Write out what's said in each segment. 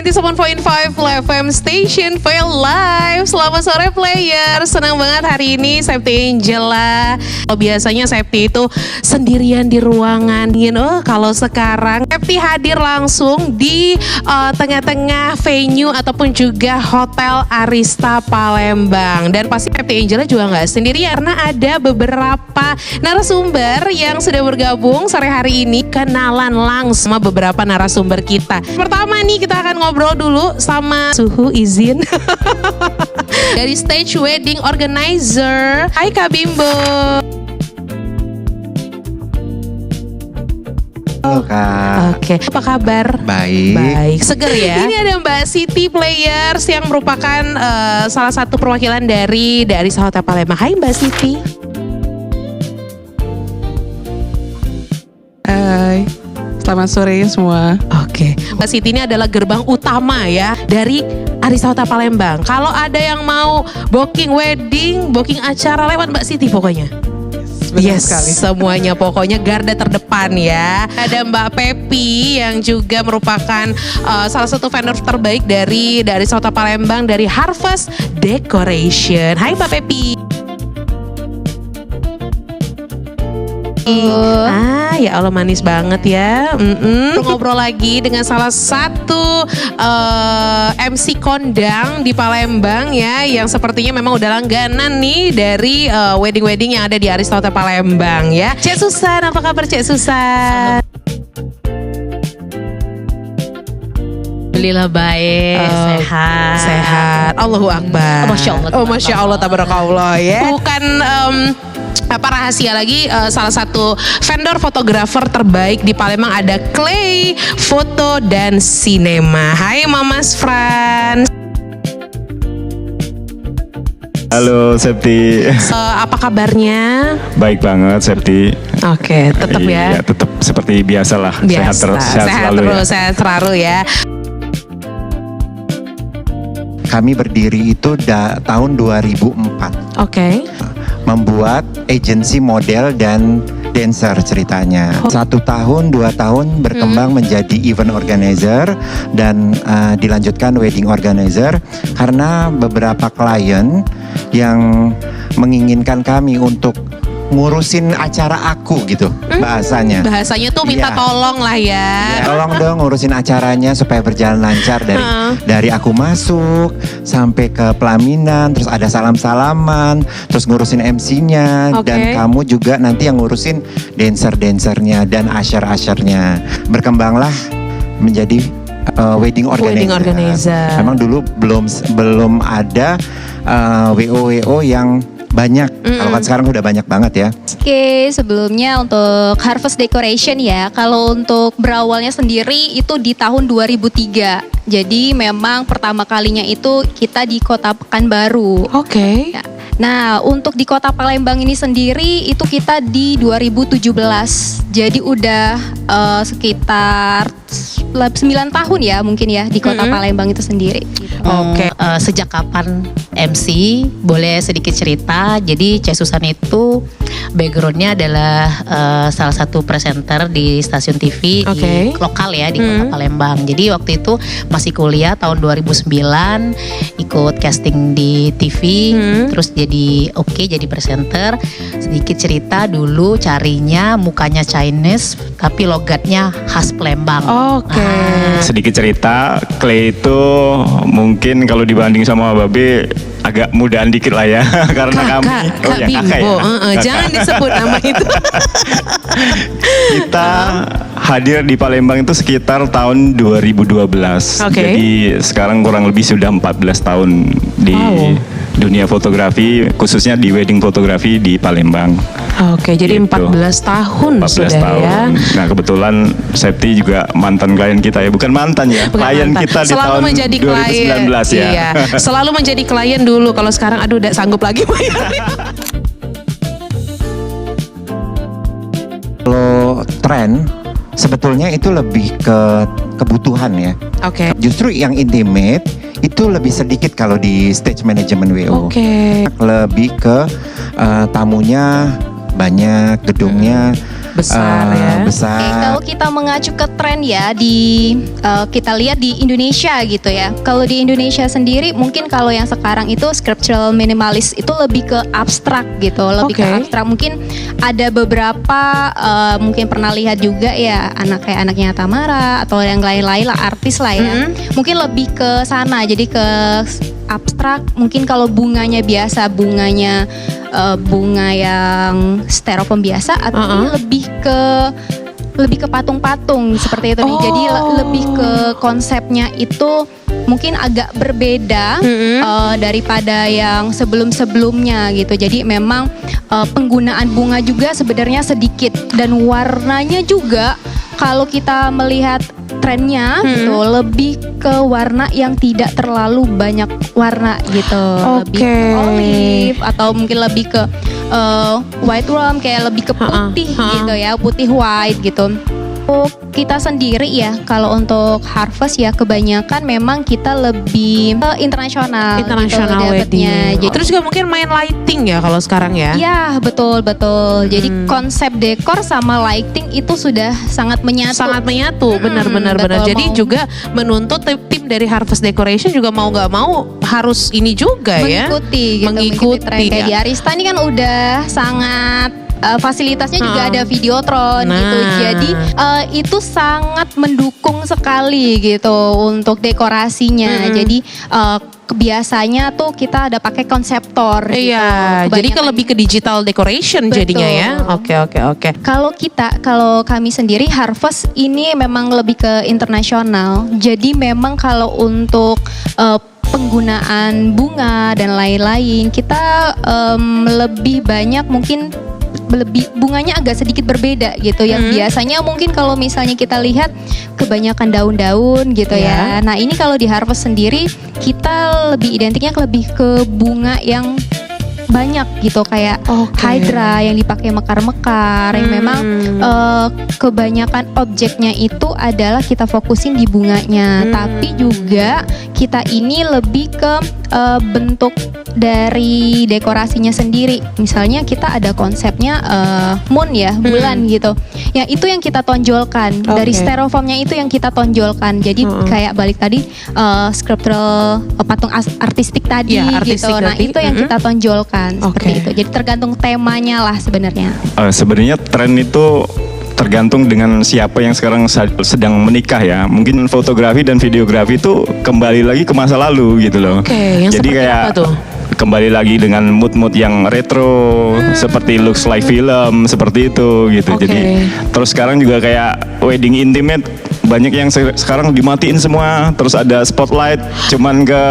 97.5 FM Station for Life. Selamat sore player. Senang banget hari ini Septi Angela. Biasanya Septi itu sendirian di ruangan. Kalau sekarang Septi hadir langsung di tengah-tengah venue ataupun juga Hotel Arista Palembang. Dan pasti Septi Angela juga nggak sendirian karena ada beberapa narasumber yang sudah bergabung sore hari ini. Kenalan langsung sama beberapa narasumber kita. Pertama nih kita akan ngobrol dulu sama Suhu izin dari Stage Wedding Organizer. Hai Kak Bimbo. Halo Kak. Oke, apa kabar? Baik. Seger ya. Ini ada Mbak Siti Players yang merupakan salah satu perwakilan dari Hotel Palembang. Hai Mbak Siti. Hai, selamat sore semua. Oke, Mbak Siti ini adalah gerbang utama ya dari Arista Hotel Palembang. Kalau ada yang mau booking wedding, booking acara lewat Mbak Siti pokoknya. Yes, sekali. Semuanya pokoknya garda terdepan ya. Ada Mbak Pepi yang juga merupakan salah satu vendor terbaik dari Hotel Palembang dari Harvest Decoration. Hai Mbak Pepi. Ya Allah manis banget ya. Ngobrol lagi dengan salah satu MC kondang di Palembang ya, yang sepertinya memang udah langganan nih dari wedding-wedding yang ada di Arista Hotel Palembang ya. Cek Susan, apa kabar Cek Susan? Alhamdulillah baik, sehat. Allahu Akbar. Masya Allah. Oh Masya Allah, tabarakallah ya. Bukan apa rahasia lagi, salah satu vendor fotografer terbaik di Palembang ada Clay Foto dan Sinema. Hai Mamas Frans. Halo Septi. Apa kabarnya? Baik banget Septi. Oke, tetap ya. Iya, tetap seperti biasalah. Biasa. Sehat selalu terus, ya. sehat selalu ya. Kami berdiri itu tahun 2004. Oke. Membuat agensi model dan dancer ceritanya. 1 tahun, 2 tahun berkembang menjadi event organizer dan dilanjutkan wedding organizer karena beberapa klien yang menginginkan kami untuk ngurusin acara aku gitu bahasanya. Bahasanya tuh minta tolong lah ya. Tolong dong ngurusin acaranya supaya berjalan lancar dari aku masuk sampai ke pelaminan, terus ada salam-salaman, terus ngurusin MC-nya dan kamu juga nanti yang ngurusin dancer-dancernya dan usher-ushernya. Berkembanglah menjadi wedding organizer. Memang dulu belum ada WO yang banyak. Kalau kan sekarang udah banyak banget ya. Oke, sebelumnya untuk Harvest Decoration ya. Kalau untuk berawalnya sendiri itu di tahun 2003. Jadi memang pertama kalinya itu kita di Kota Pekanbaru. Oke. Ya. Nah, untuk di Kota Palembang ini sendiri itu kita di 2017. Jadi udah sekitar 9 tahun ya mungkin ya di Kota Palembang itu sendiri. Oke. Sejak kapan MC? Boleh sedikit cerita. Jadi Cek Susan itu backgroundnya adalah salah satu presenter di stasiun TV di lokal ya di Kota Palembang. Jadi waktu itu masih kuliah tahun 2009, ikut casting di TV, terus jadi jadi presenter. Sedikit cerita dulu carinya mukanya Chinese tapi logatnya khas Palembang. Sedikit cerita, Clay itu mungkin kalau dibanding sama Babe agak mudaan dikit lah ya. Karena Kak Bimbo, jangan disebut nama itu. Kita hadir di Palembang itu sekitar tahun 2012. Jadi sekarang kurang lebih sudah 14 tahun di dunia fotografi, khususnya di wedding fotografi di Palembang. Jadi 14 tahun 14 sudah tahun. ya. Nah kebetulan Septi juga mantan klien kita ya, bukan mantan ya, klien kita di tahun 2019 ya. Iya, selalu menjadi klien dulu. Kalau sekarang aduh udah sanggup lagi bayarnya. Kalau tren sebetulnya itu lebih ke kebutuhan ya. Justru yang intimate itu lebih sedikit kalau di stage management WO. Oke. Lebih ke tamunya banyak, gedungnya besar ya. Besar. Oke, kalau kita mengacu ke tren ya kita lihat di Indonesia gitu ya. Kalau di Indonesia sendiri mungkin kalau yang sekarang itu scriptural minimalis itu lebih ke abstrak gitu, lebih ke abstrak. Mungkin ada beberapa mungkin pernah lihat juga ya kayak anaknya Tamara atau yang lain-lain lah, artis lah ya. Mungkin lebih ke sana, jadi ke abstrak. Mungkin kalau bunganya biasa, bunga yang styrofoam biasa, atau ini lebih ke patung-patung seperti itu nih. Jadi lebih ke konsepnya itu mungkin agak berbeda daripada yang sebelum-sebelumnya gitu. Jadi memang penggunaan bunga juga sebenarnya sedikit, dan warnanya juga kalau kita melihat trennya gitu lebih ke warna yang tidak terlalu banyak warna gitu. Lebih ke olive atau mungkin lebih ke white rum, kayak lebih ke putih gitu ya, putih white gitu. Untuk kita sendiri ya, kalau untuk Harvest ya kebanyakan memang kita lebih internasional gitu dapatnya. Terus juga mungkin main lighting ya kalau sekarang ya. Ya betul. Jadi konsep dekor sama lighting itu sudah sangat menyatu. Benar. Jadi juga menuntut tim dari Harvest Decoration juga mau nggak mau harus ini juga mengikuti tren. Kayak di Arista ini kan udah sangat fasilitasnya juga ada videotron gitu. Jadi itu sangat mendukung sekali gitu untuk dekorasinya. Jadi biasanya tuh kita ada pakai konseptor gitu. Jadi lebih ke digital decoration jadinya ya. Oke. Kalau kami sendiri Harvest ini memang lebih ke internasional. Jadi memang kalau untuk penggunaan bunga dan lain-lain kita lebih banyak mungkin bunganya agak sedikit berbeda gitu. Yang biasanya mungkin kalau misalnya kita lihat kebanyakan daun-daun gitu ya. Nah ini kalau di Harvest sendiri kita lebih identiknya lebih ke bunga yang banyak gitu, kayak hydra yang dipakai mekar-mekar, yang memang kebanyakan objeknya itu adalah kita fokusin di bunganya. Tapi juga kita ini lebih ke bentuk dari dekorasinya sendiri. Misalnya kita ada konsepnya moon ya, bulan gitu. Ya itu yang kita tonjolkan. Dari styrofoamnya itu yang kita tonjolkan. Jadi kayak balik tadi sculptural patung artistik tadi gitu. Nah itu yang kita tonjolkan seperti itu. Jadi tergantung temanya lah sebenarnya. Sebenarnya tren itu tergantung dengan siapa yang sekarang sedang menikah ya. Mungkin fotografi dan videografi itu kembali lagi ke masa lalu gitu loh. Yang jadi kayak apa tuh? Kembali lagi dengan mood-mood yang retro, seperti looks like film, seperti itu gitu. Jadi terus sekarang juga kayak wedding intimate, banyak yang sekarang dimatiin semua, terus ada spotlight cuman ke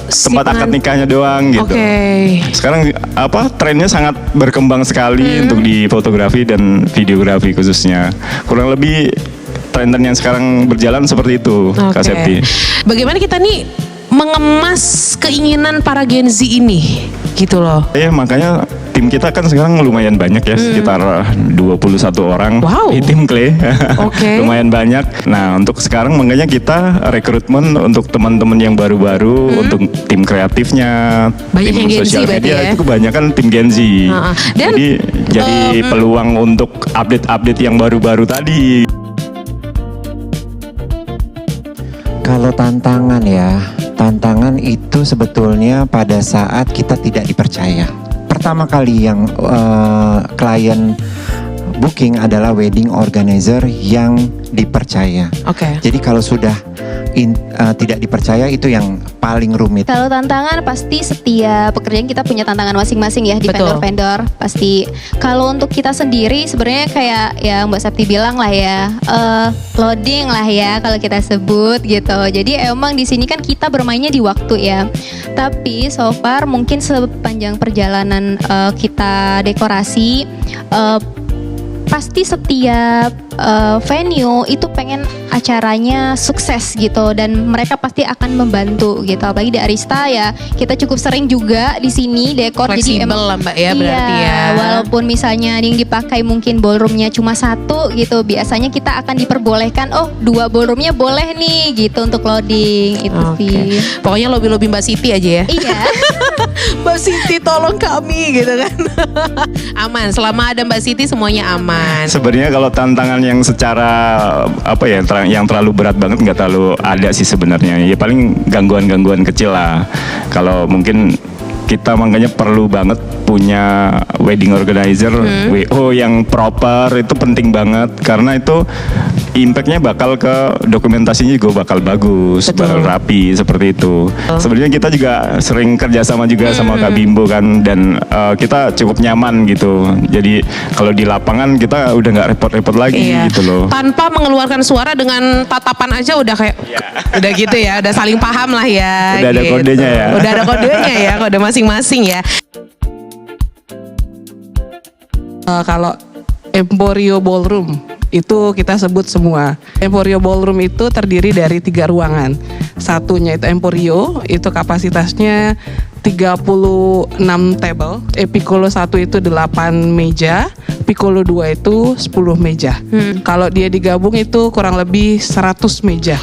tempat akad nikahnya doang gitu. Sekarang trennya sangat berkembang sekali untuk di fotografi dan videografi khususnya. Kurang lebih tren yang sekarang berjalan seperti itu, Kak Septi. Bagaimana kita nih mengemas keinginan para Gen Z ini gitu loh. Makanya tim kita kan sekarang lumayan banyak ya, sekitar 21 orang di tim Clay. Lumayan banyak. Nah untuk sekarang makanya kita rekrutmen untuk teman-teman yang baru-baru, untuk tim kreatifnya, banyak tim sosial media itu kebanyakan tim Gen Z. Jadi peluang untuk update-update yang baru-baru tadi. Kalau tantangan itu sebetulnya pada saat kita tidak dipercaya. Pertama kali yang klien booking adalah wedding organizer yang dipercaya. Jadi kalau sudah tidak dipercaya itu yang paling rumit. Kalau tantangan pasti setiap pekerjaan kita punya tantangan masing-masing ya di vendor-vendor pasti. Kalau untuk kita sendiri sebenarnya kayak yang Mbak Septi bilang lah ya, loading lah ya kalau kita sebut gitu. Jadi emang di sini kan kita bermainnya di waktu ya. Tapi so far mungkin sepanjang perjalanan kita dekorasi, pasti setiap venue itu pengen acaranya sukses gitu, dan mereka pasti akan membantu gitu. Apalagi di Arista ya, kita cukup sering juga di sini dekor. Fleksibel lah Mbak ya, berarti ya. Walaupun misalnya yang dipakai mungkin ballroomnya cuma satu gitu, biasanya kita akan diperbolehkan 2 ballroomnya boleh nih gitu untuk loading itu sih. Pokoknya lobby-lobby Mbak Siti aja ya. Iya. Mbak Siti tolong kami gitu kan. Aman, selama ada Mbak Siti semuanya aman. Sebenarnya kalau tantangan yang secara apa ya, yang terlalu berat banget nggak terlalu ada sih sebenarnya. Ya paling gangguan-gangguan kecil lah. Kalau mungkin kita makanya perlu banget punya wedding organizer, WO yang proper, itu penting banget karena itu impactnya bakal ke dokumentasinya juga bakal bagus, bakal rapi seperti itu. Sebenarnya kita juga sering kerjasama juga sama Kak Bimbo kan, dan kita cukup nyaman gitu. Jadi kalau di lapangan kita udah nggak repot-repot lagi gitu loh. Tanpa mengeluarkan suara, dengan tatapan aja udah kayak udah gitu ya, udah saling paham lah ya. Udah ada kodenya ya. Udah ada kodenya ya, kode masing-masing ya. Kalau Emporio Ballroom itu kita sebut semua. Emporio Ballroom itu terdiri dari 3 ruangan. Satunya itu Emporio, itu kapasitasnya 36 table. Piccolo 1 itu 8 meja, Piccolo 2 itu 10 meja. Kalau dia digabung itu kurang lebih 100 meja.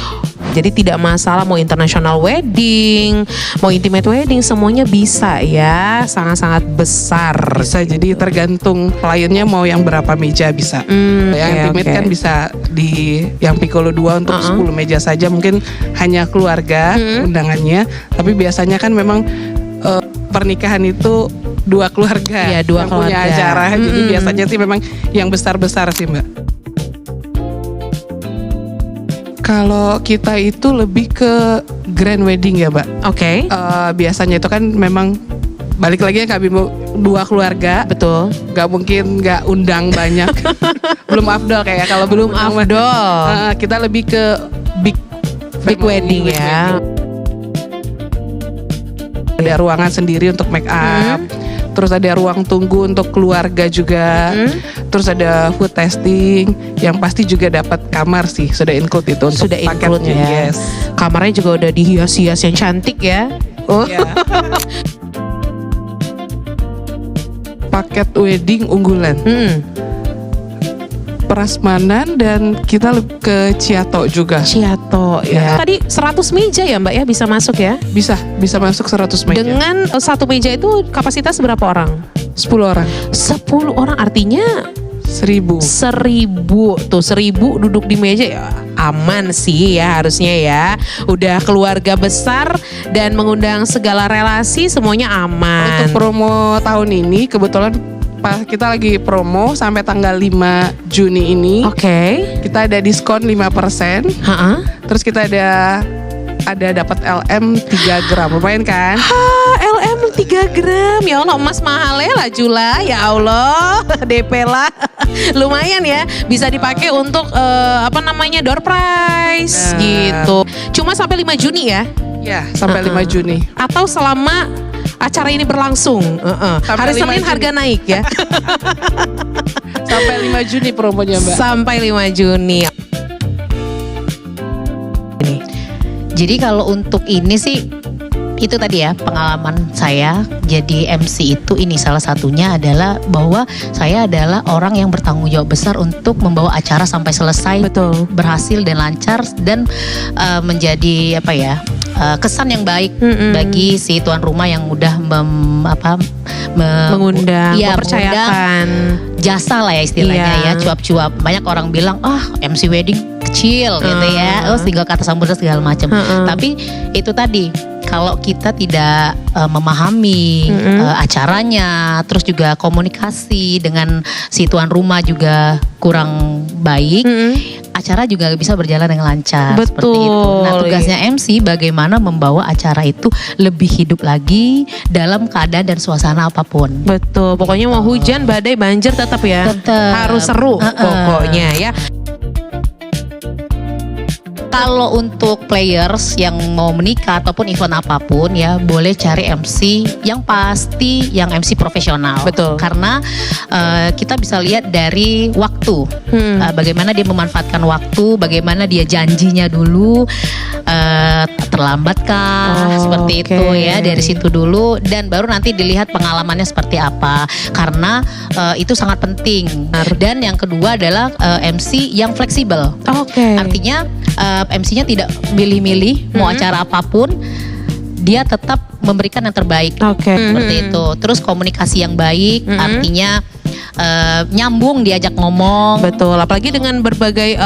Jadi tidak masalah mau international wedding, mau intimate wedding, semuanya bisa ya, sangat-sangat besar. Bisa, jadi tergantung kliennya mau yang berapa meja bisa. Yang intimate kan bisa di yang Piccolo 2 untuk 10 meja saja, mungkin hanya keluarga undangannya. Tapi biasanya kan memang pernikahan itu 2 keluarga, Iya, 2 yang punya keluarga. acara. Jadi biasanya sih memang yang besar-besar sih Mbak. Kalau kita itu lebih ke grand wedding ya Mbak. Oke. Biasanya itu kan memang balik lagi ya Kak Bimbo, 2 keluarga. Betul. Gak mungkin gak undang banyak. Belum afdol kayak kalau Belum afdol. kita lebih ke big Wedding ya. Ada ruangan sendiri untuk make up. Terus ada ruang tunggu untuk keluarga juga. Terus ada food testing, yang pasti juga dapat kamar sih, sudah include itu untuk Sudah include paketnya. ya. Yes. Kamarnya juga udah dihias-hias yang cantik ya. Ya. Paket wedding unggulan. Prasmanan, dan kita ke Ciato juga. Ciato ya. Tadi 100 meja ya Mbak ya bisa masuk ya. Bisa masuk 100 meja. Dengan 1 meja itu kapasitas berapa orang? 10 orang. 10 orang, artinya 1000. 1000 tuh, 1000 duduk di meja ya aman sih ya harusnya ya. Udah keluarga besar dan mengundang segala relasi, semuanya aman. Untuk promo tahun ini kebetulan kita lagi promo sampai tanggal 5 Juni ini. Oke. Kita ada diskon 5%. Terus kita ada dapat LM 3 gram. Lumayan kan? LM 3 gram. Ya Allah, emas mahal ya lah Jula. Ya Allah, DP lah. Lumayan ya, bisa dipakai untuk door prize gitu. Cuma sampai 5 Juni ya? Ya, sampai 5 Juni. Atau selama acara ini berlangsung. Hari Senin harga naik ya. Sampai 5 Juni promonya Mbak. Sampai 5 Juni. Jadi kalau untuk ini sih itu tadi ya pengalaman saya jadi MC itu, ini salah satunya adalah bahwa saya adalah orang yang bertanggung jawab besar untuk membawa acara sampai selesai. Betul. Berhasil dan lancar dan menjadi kesan yang baik bagi si tuan rumah yang udah mengundang, mempercayakan jasa lah ya istilahnya ya, cuap-cuap. Banyak orang bilang MC wedding kecil gitu ya, tinggal kata sambutan segala macam. Tapi itu tadi, kalau kita tidak memahami acaranya, terus juga komunikasi dengan si tuan rumah juga kurang baik, acara juga bisa berjalan dengan lancar. Betul. Seperti itu. Nah, tugasnya MC bagaimana membawa acara itu lebih hidup lagi dalam keadaan dan suasana apapun. Betul. Pokoknya mau hujan, badai, banjir tetap ya. Tetap. Harus seru pokoknya ya. Kalau untuk players yang mau menikah ataupun event apapun ya, boleh cari MC yang pasti yang MC profesional. Betul. Karena kita bisa lihat dari waktu, bagaimana dia memanfaatkan waktu, bagaimana dia janjinya dulu, terlambatkah, seperti itu ya, dari situ dulu, dan baru nanti dilihat pengalamannya seperti apa. Karena itu sangat penting. Dan yang kedua adalah MC yang fleksibel. Artinya MC-nya tidak milih-milih mau acara apapun, dia tetap memberikan yang terbaik. Seperti itu. Terus komunikasi yang baik, artinya nyambung diajak ngomong. Betul, apalagi dengan berbagai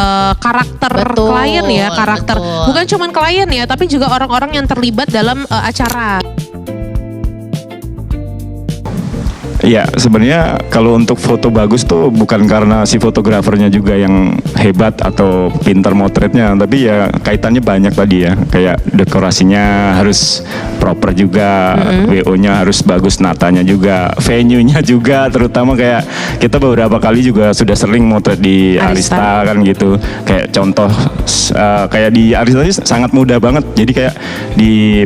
karakter klien ya, karakter bukan cuma klien ya, tapi juga orang-orang yang terlibat dalam acara. Ya, sebenarnya kalau untuk foto bagus tuh bukan karena si fotografernya juga yang hebat atau pintar motretnya, tapi ya kaitannya banyak tadi ya. Kayak dekorasinya harus proper juga, WO-nya harus bagus, natanya juga, venue-nya juga, terutama kayak kita beberapa kali juga sudah sering motret di Arista kan gitu. Kayak contoh kayak di Arista ini sangat mudah banget. Jadi kayak di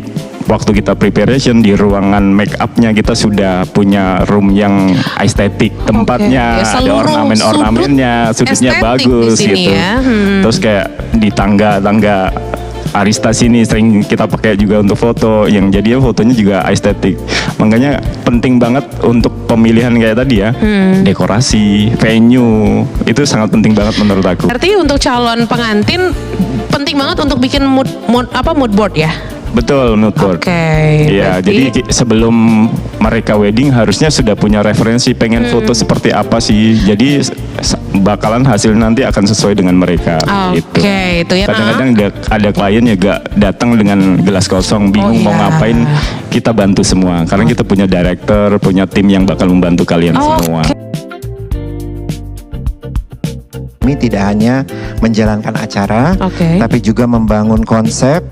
waktu kita preparation di ruangan make up-nya kita sudah punya room yang estetik, tempatnya ada ornamen-ornamennya, sudutnya bagus gitu. Ya. Terus kayak di tangga-tangga Arista sini sering kita pakai juga untuk foto, yang jadinya fotonya juga estetik. Makanya penting banget untuk pemilihan kayak tadi ya, dekorasi, venue, itu sangat penting banget menurut aku. Berarti untuk calon pengantin penting banget untuk bikin mood board ya? Betul, mood board. Iya, jadi sebelum mereka wedding harusnya sudah punya referensi pengen foto seperti apa sih. Jadi bakalan hasil nanti akan sesuai dengan mereka. Itu ya. Kadang-kadang ada klien ya gak datang dengan gelas kosong, bingung mau ngapain. Kita bantu semua karena kita punya director, punya tim yang bakal membantu kalian semua. Kami tidak hanya menjalankan acara, tapi juga membangun konsep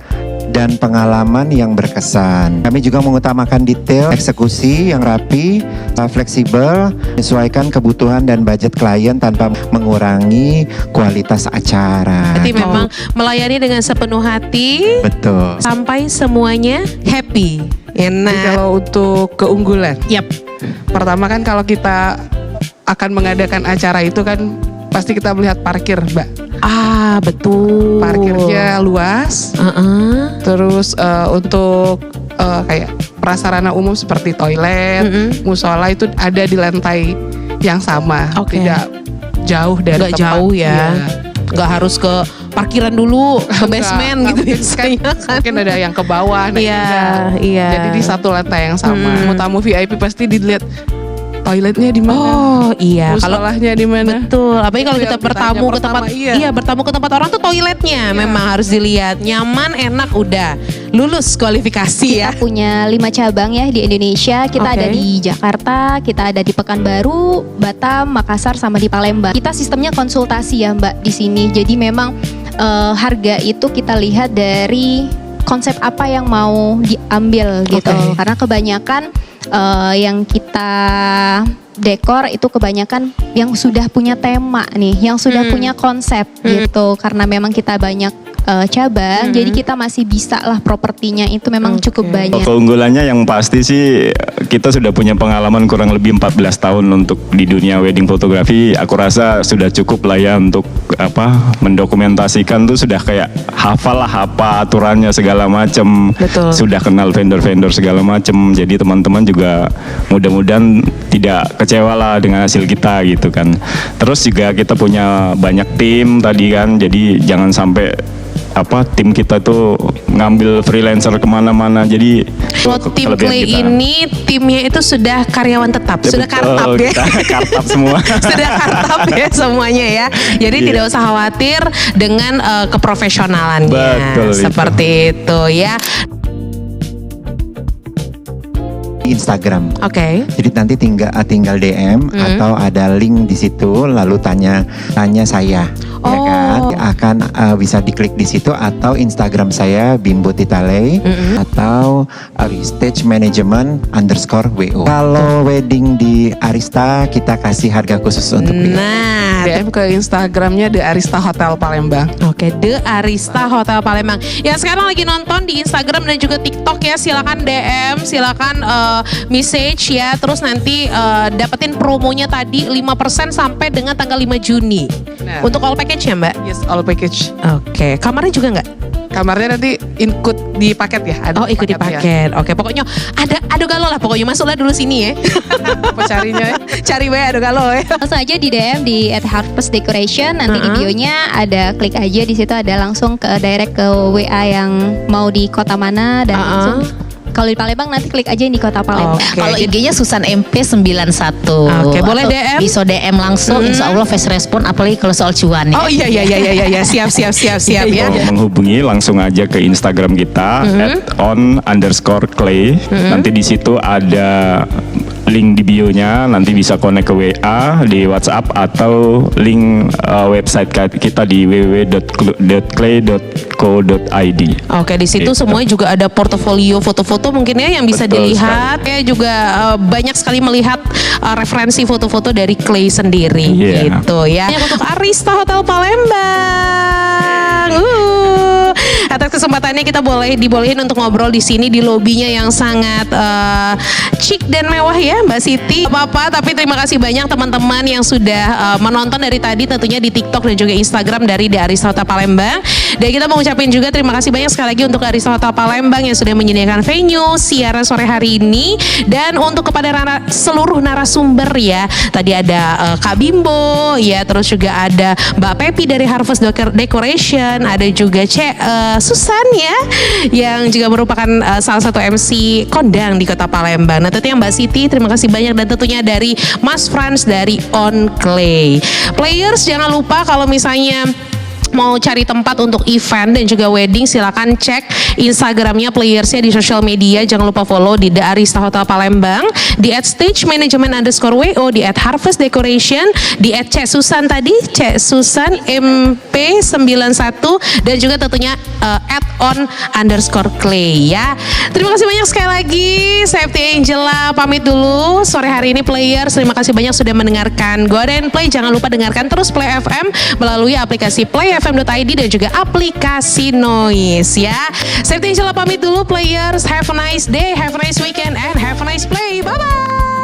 dan pengalaman yang berkesan. Kami juga mengutamakan detail, eksekusi yang rapi, fleksibel, menyesuaikan kebutuhan dan budget klien tanpa mengurangi kualitas acara. Berarti memang melayani dengan sepenuh hati. Betul. Sampai semuanya happy. Jadi kalau untuk keunggulan, pertama kan kalau kita akan mengadakan acara itu kan pasti kita melihat parkir, Mbak. Betul. Parkirnya luas. Terus untuk kayak prasarana umum seperti toilet, musola itu ada di lantai yang sama, tidak jauh dari tempat. Gak jauh ya. Gak harus ke parkiran dulu, ke basement gitu biasanya kan. Mungkin ada yang ke bawah. Iya. Jadi di satu lantai yang sama. Tamu VIP pasti dilihat toiletnya di mana? Musolahnya di mana? Betul. Apalagi kalau kita bertamu ke tempat, bertamu ke tempat orang tuh toiletnya memang harus dilihat nyaman, enak, udah lulus kualifikasi ya. Kita punya 5 cabang ya di Indonesia. Kita ada di Jakarta, kita ada di Pekanbaru, Batam, Makassar, sama di Palembang. Kita sistemnya konsultasi ya Mbak di sini. Jadi memang harga itu kita lihat dari konsep apa yang mau diambil gitu. Karena kebanyakan yang kita dekor itu kebanyakan yang sudah punya tema nih, yang sudah punya konsep gitu. Karena memang kita banyak cabang, jadi kita masih bisa lah propertinya itu memang cukup banyak. Keunggulannya yang pasti sih kita sudah punya pengalaman kurang lebih 14 tahun untuk di dunia wedding fotografi. Aku rasa sudah cukup lah ya untuk mendokumentasikan tuh sudah kayak hafal lah apa aturannya segala macam. Sudah kenal vendor-vendor segala macam. Jadi teman-teman juga mudah-mudahan tidak kecewa lah dengan hasil kita gitu kan. Terus juga kita punya banyak tim tadi kan. Jadi jangan sampai tim kita tuh ngambil freelancer kemana-mana. Jadi tim Clay ini timnya itu sudah karyawan tetap, sudah kartap ya. Kartap semua. Sudah kartap ya semuanya ya. Jadi tidak usah khawatir dengan keprofesionalannya. Betul, seperti itu ya. Instagram. Jadi nanti tinggal DM atau ada link di situ lalu tanya saya. ya kan? Akan bisa diklik di situ atau Instagram saya Bimbo Titale atau Stage Management _WO. Kalau wedding di Arista kita kasih harga khusus untuk dia. Nah, DM ke Instagramnya The Arista Hotel Palembang. Oke, The Arista Hotel Palembang. Ya sekarang lagi nonton di Instagram dan juga TikTok ya, silakan DM, silakan message ya. Terus nanti dapetin promonya tadi 5% sampai dengan tanggal 5 Juni. Nah. Untuk all package ya Mbak? Yes, all package. Oke, kamarnya juga nggak? Kamarnya nanti ikut di paket ya. Ada Oh ikut di paketnya. paket. Oke, pokoknya ada galau lah. Pokoknya masuklah dulu sini ya. Apa carinya? Cari we ada galau ya. Langsung aja di DM di @harvest_decoration, nanti di bionya ada, klik aja di situ, ada langsung ke direct ke WA yang mau di kota mana, dan langsung kalau di Palembang nanti klik aja yang di kota Palembang. Oke. Kalau IG-nya Susan MP91. Oke, boleh Atau DM? Bisa DM langsung, insya Allah fast respon, apalagi kalau soal cuan ya. Oh iya siap ya. Mau menghubungi langsung aja ke Instagram kita @on_clay. Nanti di situ ada link di bio-nya, nanti bisa connect ke WA, di WhatsApp atau link website kita di www.clay.co.id. Oke, di situ Gitu. semuanya juga ada portofolio foto-foto mungkin ya yang bisa Betul dilihat. Ya juga banyak sekali melihat referensi foto-foto dari Clay sendiri gitu ya. Untuk Arista Hotel Palembang. Atas kesempatannya kita dibolehin untuk ngobrol di sini di lobinya yang sangat chic dan mewah ya Mbak Siti. Apa-apa, tapi terima kasih banyak teman-teman yang sudah menonton dari tadi tentunya di TikTok dan juga Instagram dari The Arista Hotel Palembang. Dan kita mau ucapin juga terima kasih banyak sekali lagi untuk Arista Hotel Palembang yang sudah menyediakan venue siaran sore hari ini, dan untuk kepada seluruh narasumber ya. Tadi ada Kak Bimbo ya, terus juga ada Mbak Pepi dari Harvest Decoration, ada juga Susan ya yang juga merupakan salah satu MC kondang di Kota Palembang. Nah tentunya Mbak Siti terima kasih banyak, dan tentunya dari Mas Frans dari On Clay. Players jangan lupa kalau misalnya mau cari tempat untuk event dan juga wedding, silakan cek Instagramnya Playersnya di sosial media. Jangan lupa follow di The Arista Hotel Palembang, di @stagemanagement_WO, di @harvestdecoration, di @Susan tadi, Susan MP91, dan juga tentunya @on_clay ya. Terima kasih banyak sekali lagi. Saya FT Angela pamit dulu sore hari ini Players. Terima kasih banyak sudah mendengarkan Go and Play. Jangan lupa dengarkan terus Play FM melalui aplikasi playfm.id dan juga aplikasi Noise ya. Saya FT Angela pamit dulu Players. Have a nice day, have a nice weekend, and have a nice play. Bye bye.